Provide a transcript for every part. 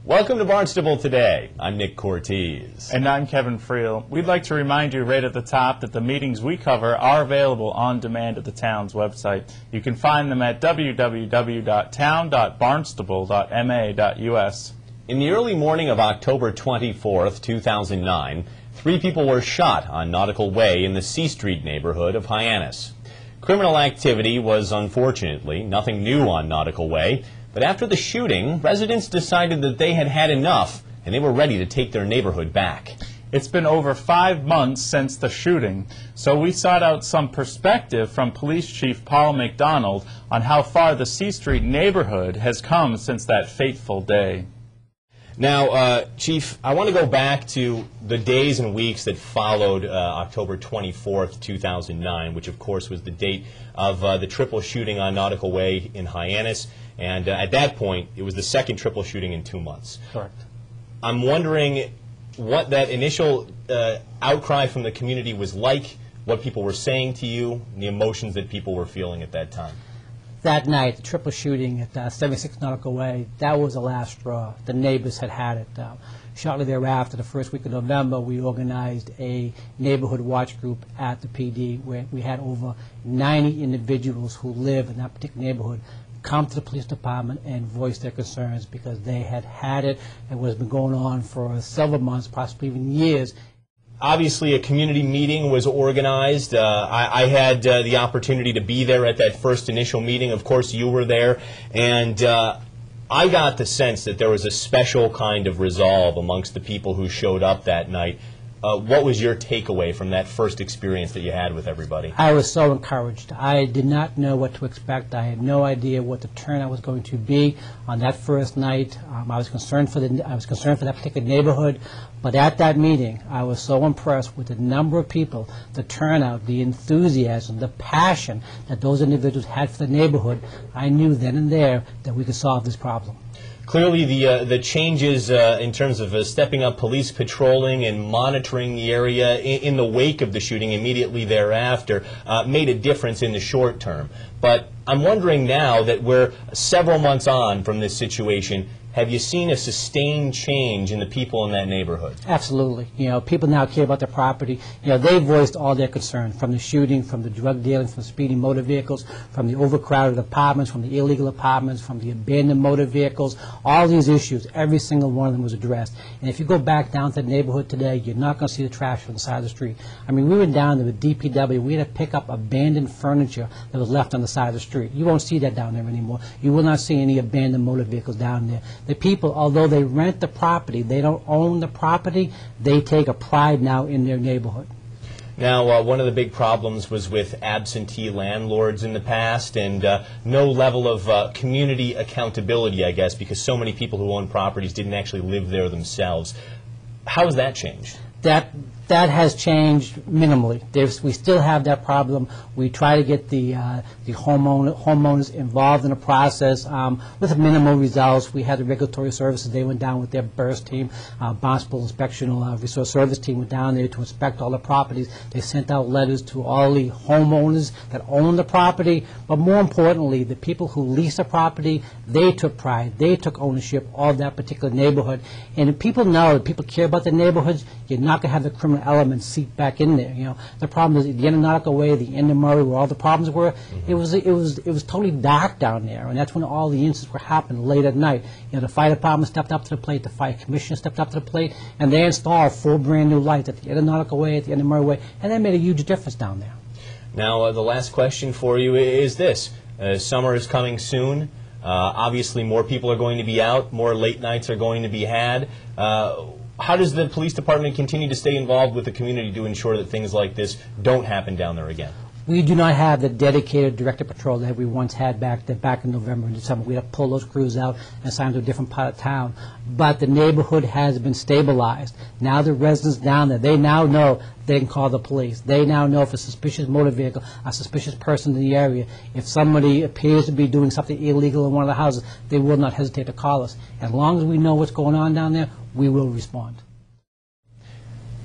Welcome to Barnstable Today. I'm Nick Cortez. And I'm Kevin Friel. We'd like to remind you right at the top that the meetings we cover are available on demand at the town's website. You can find them at www.town.barnstable.ma.us. In the early morning of October 24th, 2009, 3 people were shot on Nautical Way in the C Street neighborhood of Hyannis. Criminal activity was unfortunately nothing new on Nautical Way, but after the shooting, residents decided that they had had enough and they were ready to take their neighborhood back. It's been over 5 months since the shooting, so we sought out some perspective from Police Chief Paul McDonald on how far the C Street neighborhood has come since that fateful day. Now, Chief, I want to go back to the days and weeks that followed October 24th, 2009, which of course was the date of the triple shooting on Nautical Way in Hyannis, and at that point it was the second triple shooting in 2 months. Correct. I'm wondering what that initial outcry from the community was like, what people were saying to you, and the emotions that people were feeling at that time. That night, the triple shooting at 76 Nautical Way, that was the last straw. The neighbors had had it. Shortly thereafter, the first week of November, we organized a neighborhood watch group at the PD where we had over 90 individuals who live in that particular neighborhood come to the police department and voice their concerns because they had had it and was been going on for several months, possibly even years. Obviously, a community meeting was organized. I had the opportunity to be there at that first initial meeting. Of course, you were there. And I got the sense that there was a special kind of resolve amongst the people who showed up that night. What was your takeaway from that first experience that you had with everybody? I was so encouraged. I did not know what to expect. I had no idea what the turnout was going to be on that first night. I was concerned for that particular neighborhood. But at that meeting, I was so impressed with the number of people, the turnout, the enthusiasm, the passion that those individuals had for the neighborhood. I knew then and there that we could solve this problem. Clearly, the changes in terms of stepping up police patrolling and monitoring the area in the wake of the shooting immediately thereafter made a difference in the short term. But I'm wondering now that we're several months on from this situation, have you seen a sustained change in the people in that neighborhood? Absolutely. You know, people now care about their property. You know, they voiced all their concern, from the shooting, from the drug dealing, from speeding motor vehicles, from the overcrowded apartments, from the illegal apartments, from the abandoned motor vehicles. All these issues, every single one of them was addressed. And if you go back down to the neighborhood today, you're not going to see the trash on the side of the street. I mean, we went down to the DPW. We had to pick up abandoned furniture that was left on the side of the street. You won't see that down there anymore. You will not see any abandoned motor vehicles down there. The people, although they rent the property, they don't own the property, they take a pride now in their neighborhood. Now, one of the big problems was with absentee landlords in the past and no level of community accountability, I guess, because so many people who own properties didn't actually live there themselves. How has that changed? That has changed minimally. We still have that problem. We try to get the homeowners involved in the process with minimal results. We had the regulatory services. They went down with their BIRS team, Barnstable Inspectional Resource Service team went down there to inspect all the properties. They sent out letters to all the homeowners that own the property. But more importantly, the people who lease the property, they took pride. They took ownership of that particular neighborhood. And if people know, if people care about the neighborhoods, you're not going to have the criminal elements seep back in there. You know, the problem is at the end of Nautical Way, the end of Murray, where all the problems were. It was totally dark down there, and that's when all the incidents were happening late at night. You know, the fire department stepped up to the plate, the fire commissioner stepped up to the plate, and they installed 4 brand new lights at the end of Nautical Way, at the end of Murray Way, and that made a huge difference down there. Now, the last question for you is this: summer is coming soon. Obviously, more people are going to be out, more late nights are going to be had. How does the police department continue to stay involved with the community to ensure that things like this don't happen down there again? We do not have the dedicated director patrol that we once had back in November and December. We have to pull those crews out and assign them to a different part of town. But the neighborhood has been stabilized. Now the residents down there, they now know they can call the police. They now know if a suspicious motor vehicle, a suspicious person in the area, if somebody appears to be doing something illegal in one of the houses, they will not hesitate to call us. As long as we know what's going on down there, we will respond.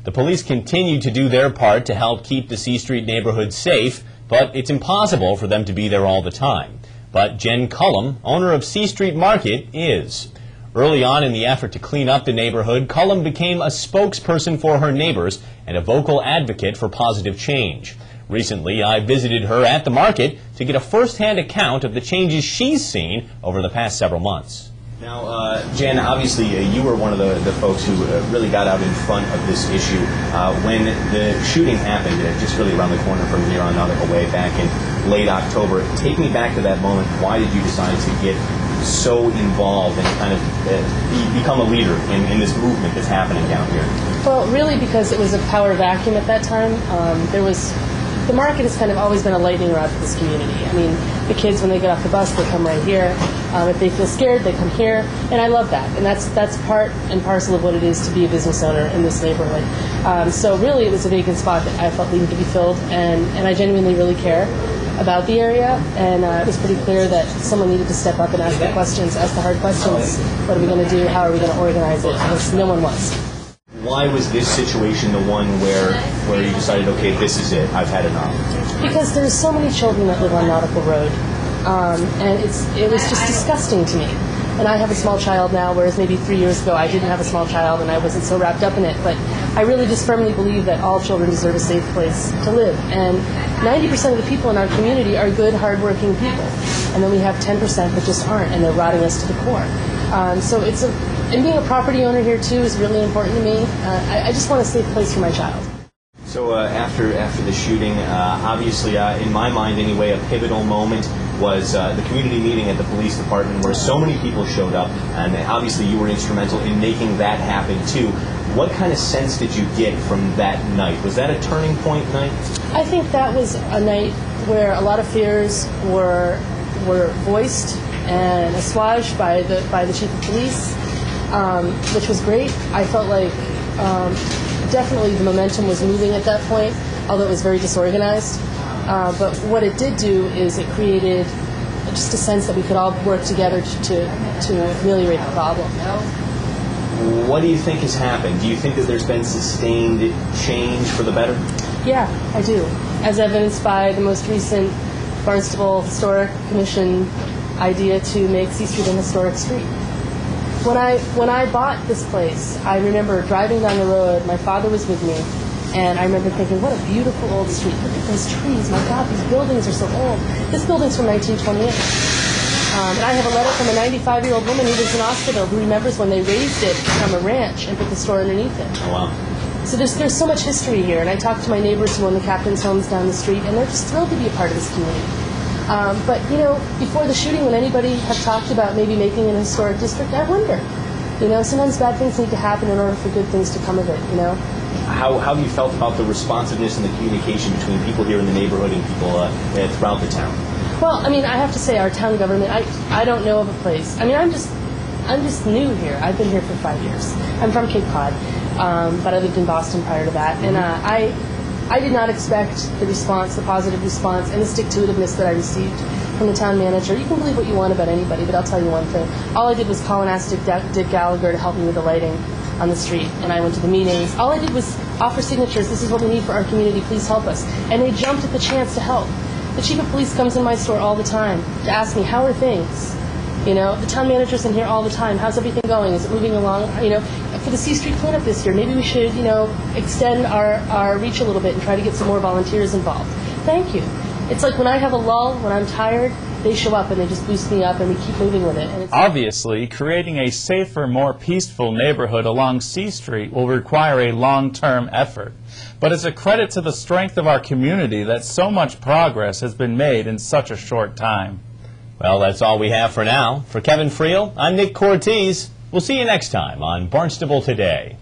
The police continue to do their part to help keep the C Street neighborhood safe, but it's impossible for them to be there all the time. But Jen Cullum, owner of C Street Market, is. Early on in the effort to clean up the neighborhood, Cullum became a spokesperson for her neighbors and a vocal advocate for positive change. Recently, I visited her at the market to get a first-hand account of the changes she's seen over the past several months. Now, Jen, obviously you were one of the folks who really got out in front of this issue when the shooting happened, just really around the corner from here on Nautical Way back in late October. Take me back to that moment. Why did you decide to get so involved and kind of become a leader in this movement that's happening down here? Well, really because it was a power vacuum at that time. The market has kind of always been a lightning rod for this community. I mean, the kids, when they get off the bus, they come right here. If they feel scared, they come here, and I love that. And that's part and parcel of what it is to be a business owner in this neighborhood. So really, it was a vacant spot that I felt needed to be filled, and I genuinely really care about the area, and it was pretty clear that someone needed to step up and ask the questions, ask the hard questions. What are we going to do? How are we going to organize it? Because no one was. Why was this situation the one where you decided, okay, this is it, I've had enough? Because there's so many children that live on Nautical Road, and it was just disgusting to me. And I have a small child now, whereas maybe 3 years ago I didn't have a small child and I wasn't so wrapped up in it. But I really just firmly believe that all children deserve a safe place to live. And 90% of the people in our community are good, hardworking people. And then we have 10% that just aren't, and they're rotting us to the core. And being a property owner here too is really important to me. I just want a safe place for my child. So after the shooting, obviously, in my mind anyway, a pivotal moment was the community meeting at the police department where so many people showed up, and obviously you were instrumental in making that happen too. What kind of sense did you get from that night? Was that a turning point night? I think that was a night where a lot of fears were voiced and assuaged by the chief of police, which was great. I felt like definitely the momentum was moving at that point, although it was very disorganized. But what it did do is it created just a sense that we could all work together to ameliorate the problem. What do you think has happened? Do you think that there's been sustained change for the better? Yeah, I do. As evidenced by the most recent Barnstable Historic Commission idea to make C Street an historic street. When I bought this place, I remember driving down the road, my father was with me, and I remember thinking, what a beautiful old street. Look at those trees. My God, these buildings are so old. This building's from 1928. And I have a letter from a 95-year-old woman who lives in Osterville who remembers when they raised it from a ranch and put the store underneath it. Oh, wow. So there's so much history here, and I talked to my neighbors who own the captain's homes down the street, and they're just thrilled to be a part of this community. But, you know, before the shooting, when anybody had talked about maybe making an historic district, I wonder. You know, sometimes bad things need to happen in order for good things to come of it, you know? How have you felt about the responsiveness and the communication between people here in the neighborhood and people throughout the town? Well, I mean, I have to say, our town government, I don't know of a place. I mean, I'm just new here. I've been here for 5 years. I'm from Cape Cod, but I lived in Boston prior to that. And I did not expect the response, the positive response, and the stick-to-itiveness that I received from the town manager. You can believe what you want about anybody, but I'll tell you one thing. All I did was call and ask Dick Gallagher to help me with the lighting on the street, and I went to the meetings. All I did was offer signatures. This is what we need for our community. Please help us. And they jumped at the chance to help. The chief of police comes in my store all the time to ask me, how are things? You know, the town manager's in here all the time. How's everything going? Is it moving along? You know, for the C Street cleanup this year, maybe we should, you know, extend our reach a little bit and try to get some more volunteers involved. Thank you. It's like when I have a lull, when I'm tired, they show up and they just boost me up and we keep moving with it. And it's obviously, creating a safer, more peaceful neighborhood along C Street will require a long-term effort. But it's a credit to the strength of our community that so much progress has been made in such a short time. Well, that's all we have for now. For Kevin Friel, I'm Nick Cortez. We'll see you next time on Barnstable Today.